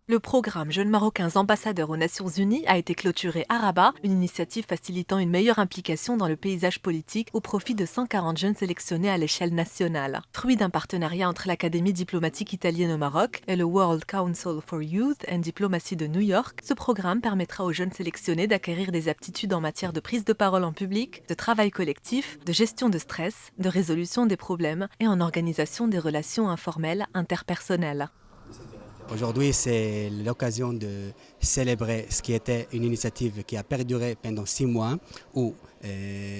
Le programme Jeunes Marocains ambassadeurs aux Nations Unies a été clôturé à Rabat, une initiative facilitant une meilleure implication dans le paysage politique au profit de 140 jeunes sélectionnés à l'échelle nationale. Fruit d'un partenariat entre l'Académie diplomatique italienne au Maroc et le World Council for Youth and Diplomacy de New York, ce programme permettra aux jeunes sélectionnés d'acquérir des aptitudes en matière de prise de parole en public, de travail collectif, de gestion de stress, de résolution des problèmes et en organisation des relations informelles interpersonnelles. Aujourd'hui, c'est l'occasion de célébrer ce qui était une initiative qui a perduré pendant 6 mois où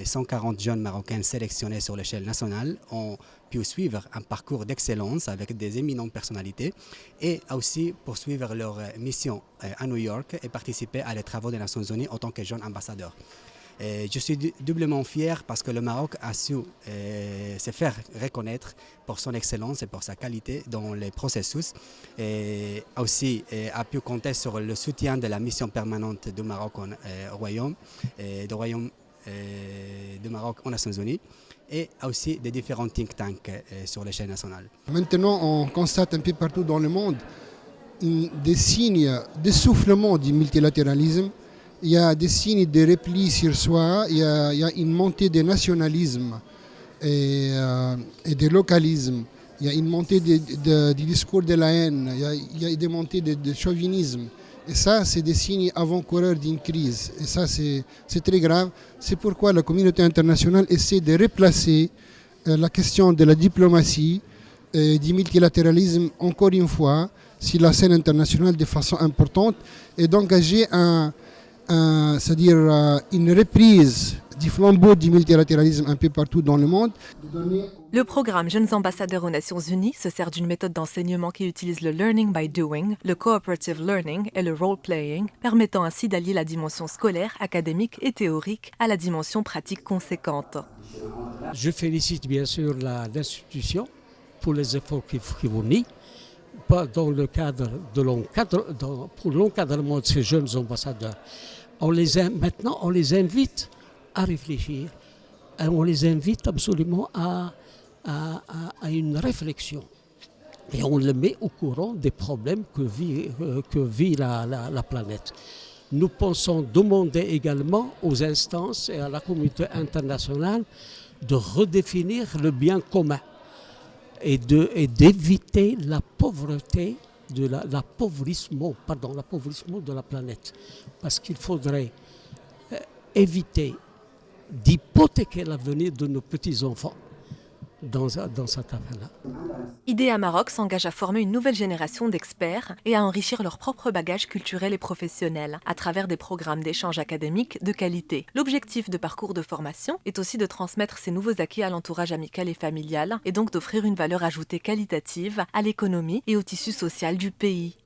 140 jeunes Marocains sélectionnés sur l'échelle nationale ont pu suivre un parcours d'excellence avec des éminentes personnalités et aussi poursuivre leur mission à New York et participer à les travaux des Nations Unies en tant que jeunes ambassadeurs. Je suis doublement fier parce que le Maroc a su se faire reconnaître pour son excellence et pour sa qualité dans les processus et aussi a pu compter sur le soutien de la mission permanente du Maroc au Royaume, du Royaume du Maroc aux Nations Unies et aussi des différents think tanks sur l'échelle nationale. Maintenant, on constate un peu partout dans le monde des signes d'essoufflement du multilatéralisme. Il y a des signes de repli sur soi, il y a une montée des nationalismes et des localismes, il y a une montée du discours de la haine, il y a des montées de chauvinisme. Et ça, c'est des signes avant-coureurs d'une crise. Et ça, c'est très grave. C'est pourquoi la communauté internationale essaie de replacer la question de la diplomatie et du multilatéralisme, encore une fois, sur la scène internationale de façon importante et d'engager c'est-à-dire une reprise du flambeau du multilatéralisme un peu partout dans le monde. Le programme Jeunes ambassadeurs aux Nations Unies se sert d'une méthode d'enseignement qui utilise le learning by doing, le cooperative learning et le role-playing, permettant ainsi d'allier la dimension scolaire, académique et théorique à la dimension pratique conséquente. Je félicite bien sûr l'institution pour les efforts qu'ils fournit dans le cadre pour l'encadrement de ces jeunes ambassadeurs. Maintenant, on les invite à réfléchir. Et on les invite absolument à une réflexion. Et on les met au courant des problèmes que vit la planète. Nous pensons demander également aux instances et à la communauté internationale de redéfinir le bien commun et d'éviter la pauvreté, l'appauvrissement de la planète. Parce qu'il faudrait éviter d'hypothéquer l'avenir de nos petits-enfants dans cette affaire-là. IDEA Maroc s'engage à former une nouvelle génération d'experts et à enrichir leur propre bagage culturel et professionnel à travers des programmes d'échange académiques de qualité. L'objectif de parcours de formation est aussi de transmettre ces nouveaux acquis à l'entourage amical et familial et donc d'offrir une valeur ajoutée qualitative à l'économie et au tissu social du pays.